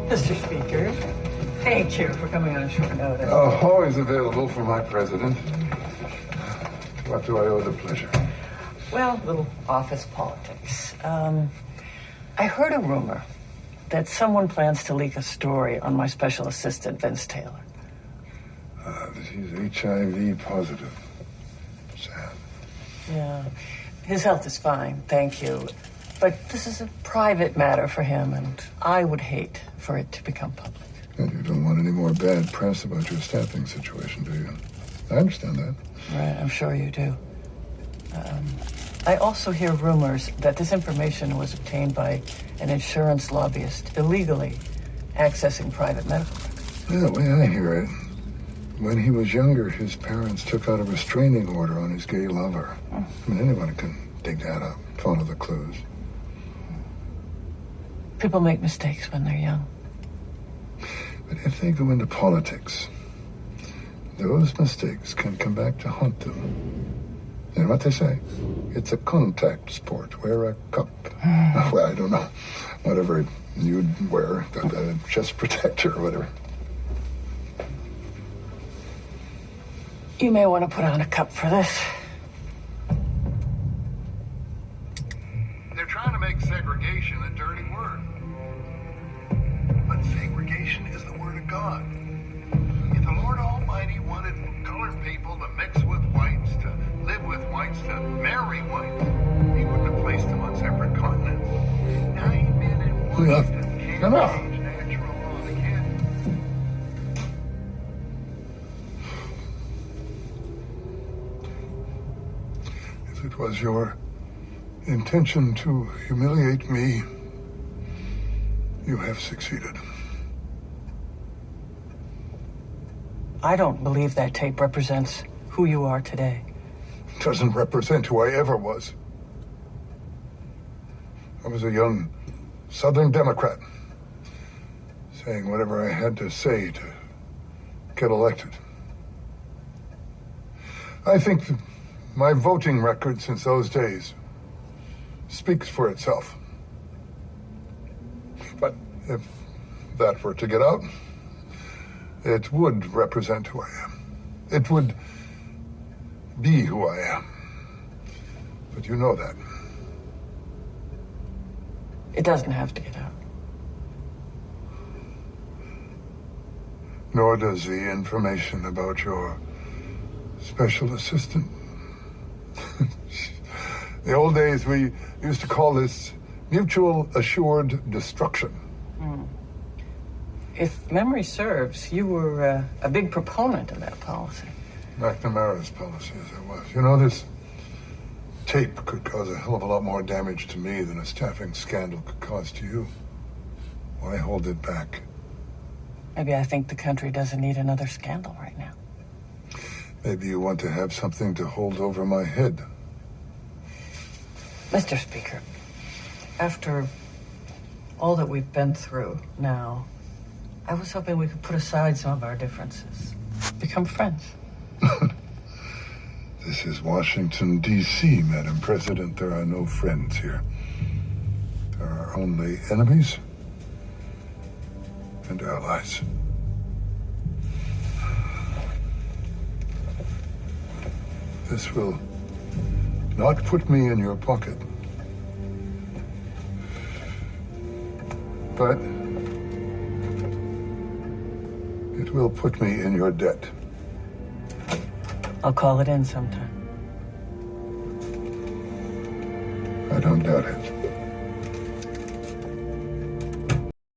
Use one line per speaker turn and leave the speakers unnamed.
Mr. Speaker, thank you for coming on short notice.
Always available for my president. What do I owe the pleasure?
Well, little office politics. I heard a rumor that someone plans to leak a story on my special assistant, Vince Taylor.
That he's HIV positive. Sad.
Yeah. His health is fine, thank you. But this is a private matter for him, and I would hate for it to become public.
And you don't want any more bad press about your staffing situation, do you? I understand that.
Right, I'm sure you do. I also hear rumors that this information was obtained by an insurance lobbyist illegally accessing private medical records.
Yeah, the way I hear it, when he was younger, his parents took out a restraining order on his gay lover. I mean, anyone can dig that up, follow the clues.
People make mistakes when they're young.
But if they go into politics, those mistakes can come back to haunt them. You know what they say? It's a contact sport. Wear a cup. Well, I don't know. Whatever you'd wear, the chest protector or whatever.
You may want to put on a cup for this.
They're trying to make segregation a dirty word. But segregation is the word of God. If the Lord Almighty wanted colored people to mix with whites, to live with whites, to marry whites, he wouldn't have placed them on separate continents. 9 men and one can't change natural law. They can't. If it was your intention to humiliate me, you have succeeded.
I don't believe that tape represents who you are today.
It doesn't represent who I ever was. I was a young Southern Democrat, saying whatever I had to say to get elected. I think my voting record since those days speaks for itself. But if that were to get out, it would represent who I am. It would be who I am. But you know that.
It doesn't have to get out.
Nor does the information about your special assistant. The old days, we used to call this mutual assured destruction.
If memory serves, you were a big proponent of that policy.
McNamara's policy, as it was. You know, this tape could cause a hell of a lot more damage to me than a staffing scandal could cause to you. Why hold it back?
Maybe I think the country doesn't need another scandal right now.
Maybe you want to have something to hold over my head.
Mr. Speaker, after all that we've been through now, I was hoping we could put aside some of our differences, become friends.
This is Washington, D.C., Madam President. There are no friends here. There are only enemies and allies. This will not put me in your pocket, but it will put me in your debt.
I'll call it in sometime.
I don't doubt it.